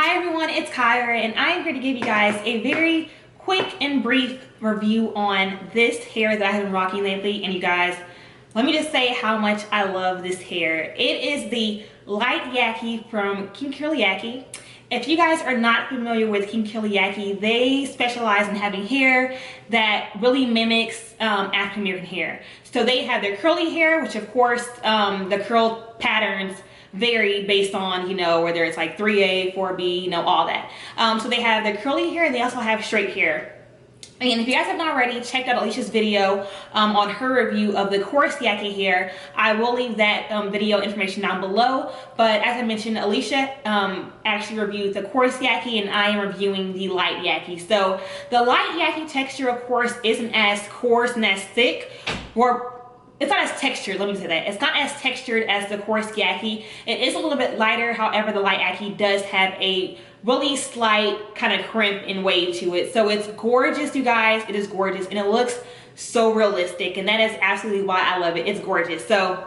Hi everyone, it's Kyra and I am here to give you guys a very quick and brief review on this hair that I have been rocking lately. And you guys, let me just say how much I love this hair. It is the Light Yaki from Kinky Yaki. If you guys are not familiar with Kinky Yaki, they specialize in having hair that really mimics African American hair. So they have their curly hair, which of course the curl patterns vary based on, you know, whether it's like 3A, 4B, you know, all that. So they have the curly hair and they also have straight hair. And if you guys have not already checked out Alicia's video on her review of the coarse Yaki hair, I will leave that video information down below. But as I mentioned, Alicia actually reviewed the coarse Yaki and I am reviewing the light Yaki. So the light Yaki texture, of course, isn't as coarse and as thick, or it's not as textured, let me say that. It's not as textured as the coarse Yaki. It is a little bit lighter, however, the light Yaki does have a really slight kind of crimp and wave to it. So it's gorgeous, you guys. It is gorgeous and it looks so realistic, and that is absolutely why I love it. It's gorgeous. So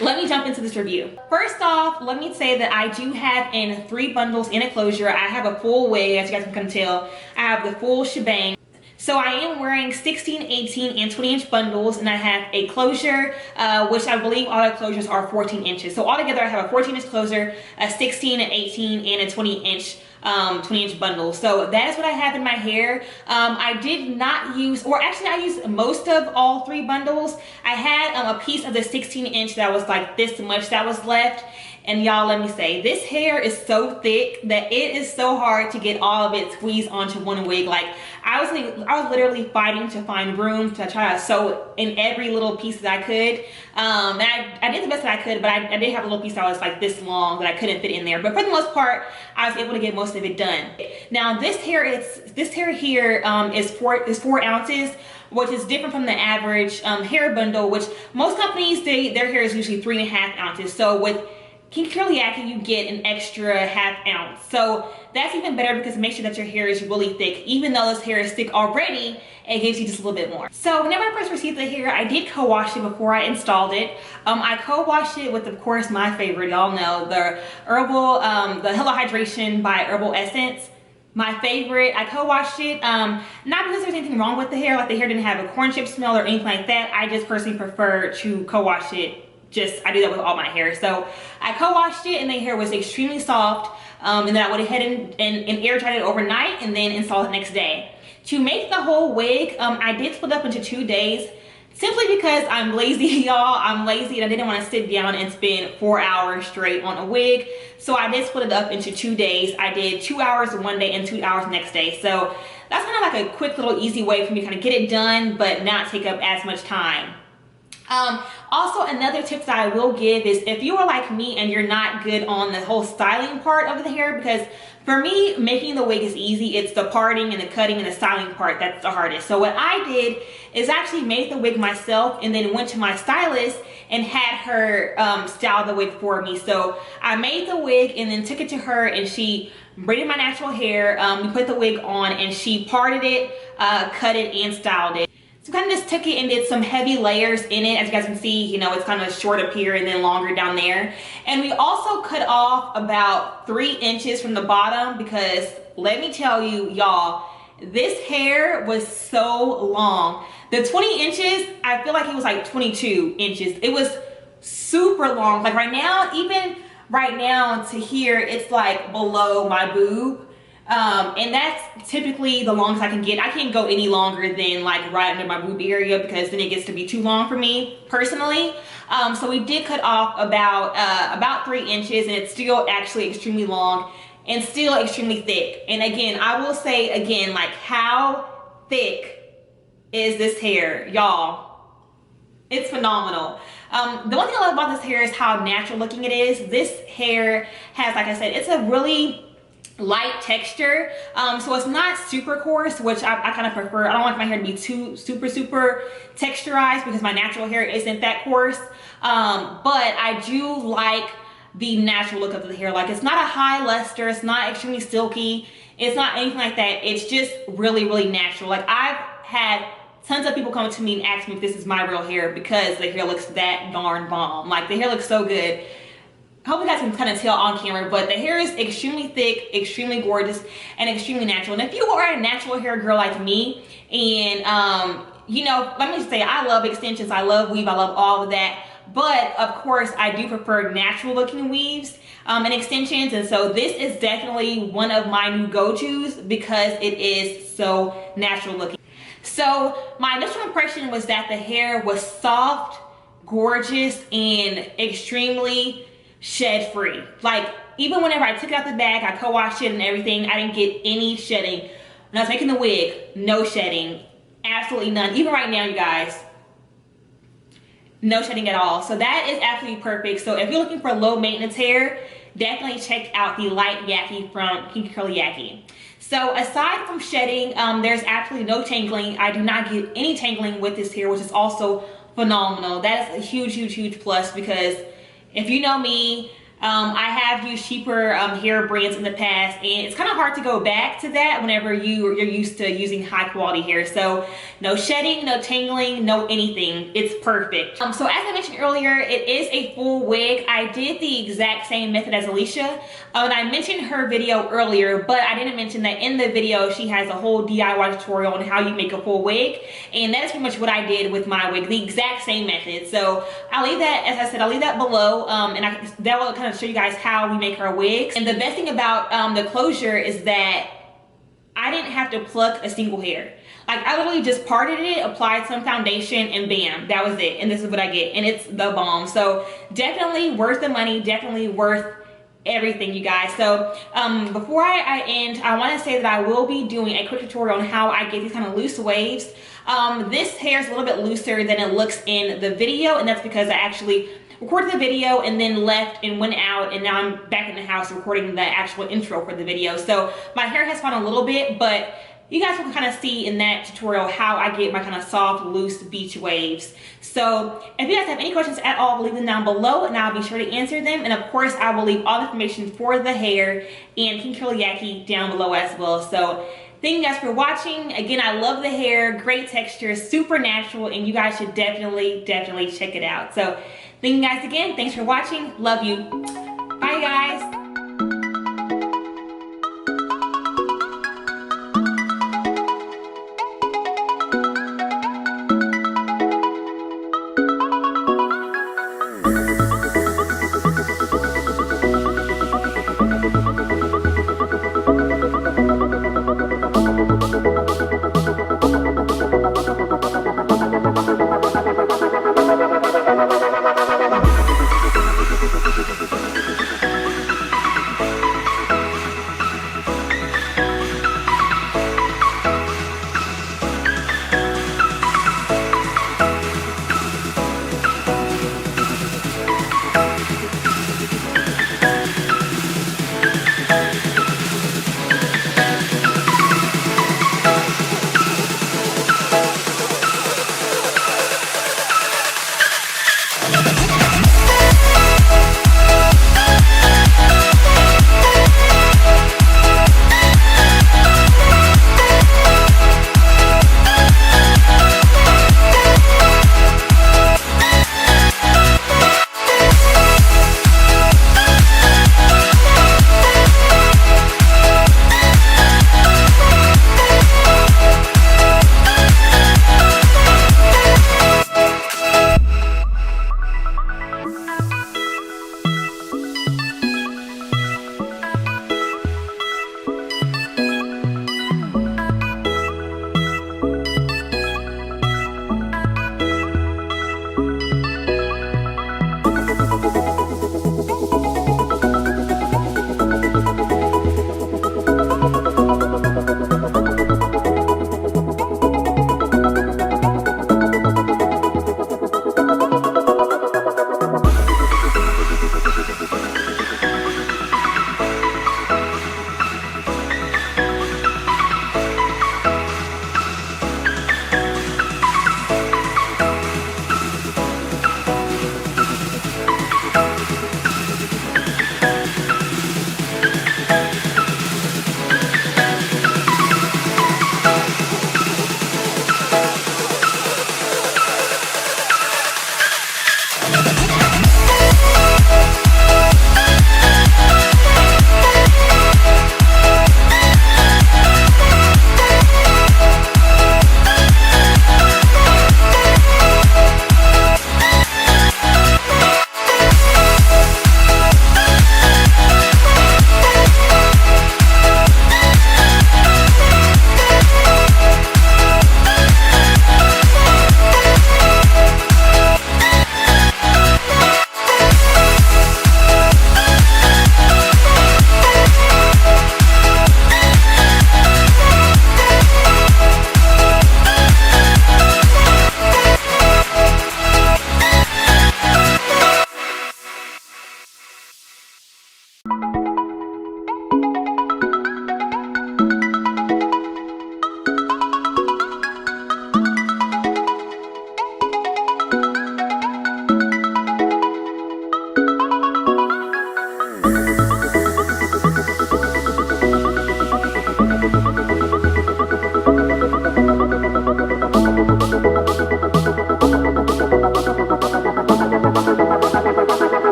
let me jump into this review. First off, let me say that I do have in 3 bundles in a closure. I have a full wig, as you guys can tell. I have the full shebang. So I am wearing 16, 18, and 20-inch bundles, and I have a closure, which I believe all the closures are 14 inches. So altogether, I have a 14-inch closure, a 16, an 18, and a 20-inch bundle. So that is what I have in my hair. I did not use, or actually I used most of all 3 bundles. I had a piece of the 16-inch that was like this much that was left. And y'all, let me say, this hair is so thick that it is so hard to get all of it squeezed onto one wig. Like I was literally fighting to find room to try to sew in every little piece that I could. And I did the best that I could, but I did have a little piece that was like this long that I couldn't fit in there. But for the most part, I was able to get most of it done. Now this hair here is 4 ounces, which is different from the average hair bundle, which most companies, their hair is usually 3.5 ounces. So with Kinky Yaki, you get an extra ½ ounce. So that's even better because it makes sure that your hair is really thick. Even though this hair is thick already, it gives you just a little bit more. So whenever I first received the hair, I did co-wash it before I installed it. I co-washed it with, of course, my favorite, y'all know, the herbal, the Hello Hydration by Herbal Essence. My favorite. I co-washed it, not because there's anything wrong with the hair, like the hair didn't have a corn chip smell or anything like that. I just personally prefer to co-wash it. I do that with all my hair. So I co-washed it and the hair was extremely soft, and then I went ahead and air dried it overnight and then installed it next day. To make the whole wig, I did split up into 2 days simply because I'm lazy, y'all. I'm lazy and I didn't want to sit down and spend 4 hours straight on a wig. So I did split it up into 2 days. I did 2 hours one day and 2 hours next day. So that's kind of like a quick little easy way for me to kind of get it done but not take up as much time. Also, another tip that I will give is if you are like me and you're not good on the whole styling part of the hair, because for me, making the wig is easy. It's the parting and the cutting and the styling part that's the hardest. So what I did is actually made the wig myself and then went to my stylist and had her style the wig for me. So I made the wig and then took it to her and she braided my natural hair. We put the wig on and she parted it, cut it, and styled it. So kind of just took it and did some heavy layers in it. As you guys can see, you know, it's kind of short up here and then longer down there. And we also cut off about 3 inches from the bottom because let me tell you, y'all, this hair was so long. The 20 inches, I feel like it was like 22 inches. It was super long. Like right now, even right now to here, it's like below my boob. And that's typically the longest I can get. I can't go any longer than like right under my boob area because then it gets to be too long for me personally. So we did cut off about 3 inches, and it's still actually extremely long and still extremely thick. And again, I will say again, like how thick is this hair, y'all? It's phenomenal. The one thing I love about this hair is how natural looking it is. This hair has, like I said, it's a really light texture, so it's not super coarse, which I kind of prefer. I don't want my hair to be too super texturized because my natural hair isn't that coarse, but I do like the natural look of the hair. Like it's not a high luster, it's not extremely silky, it's not anything like that. It's just really natural. Like I've had tons of people come to me and ask me if this is my real hair because the hair looks that darn bomb. Like the hair looks so good. I hope you guys can kind of tell on camera, but the hair is extremely thick, extremely gorgeous, and extremely natural. And if you are a natural hair girl like me, and you know, let me just say, I love extensions, I love weave, I love all of that. But of course, I do prefer natural looking weaves and extensions. And so this is definitely one of my new go-tos because it is so natural looking. So my initial impression was that the hair was soft, gorgeous, and extremely shed free. Like, even whenever I took it out the bag, I co-washed it and everything, I didn't get any shedding. When I was making the wig, no shedding, absolutely none. Even right now, you guys, no shedding at all. So that is absolutely perfect. So if you're looking for low maintenance hair, definitely check out the light Yaki from Kinky Curly Yaki. So aside from shedding, there's absolutely no tangling. I do not get any tangling with this hair, which is also phenomenal. That is a huge, huge, huge plus because if you know me, I have used cheaper hair brands in the past, and it's kind of hard to go back to that whenever you're used to using high quality hair. So no shedding, no tangling, no anything. It's perfect. So as I mentioned earlier, it is a full wig. I did the exact same method as Alicia, and I mentioned her video earlier, but I didn't mention that in the video she has a whole DIY tutorial on how you make a full wig, and that is pretty much what I did with my wig, the exact same method. So I'll leave that, as I said, I'll leave that below, and that will kind of show you guys how we make our wigs. And the best thing about the closure is that I didn't have to pluck a single hair. Like, I literally just parted it, applied some foundation, and bam, that was it. And this is what I get, and it's the bomb. So definitely worth the money, definitely worth everything, you guys. So before I end, I want to say that I will be doing a quick tutorial on how I get these kind of loose waves. This hair is a little bit looser than it looks in the video, and that's because I actually recorded the video and then left and went out, and now I'm back in the house recording the actual intro for the video. So my hair has fallen a little bit, but you guys will kind of see in that tutorial how I get my kind of soft, loose beach waves. So if you guys have any questions at all, leave them down below and I'll be sure to answer them. And of course, I will leave all the information for the hair and Kinky Curly Yaki down below as well. So thank you guys for watching. Again, I love the hair, great texture, super natural, and you guys should definitely check it out. So thank you guys again. Thanks for watching. Love you. Bye, guys.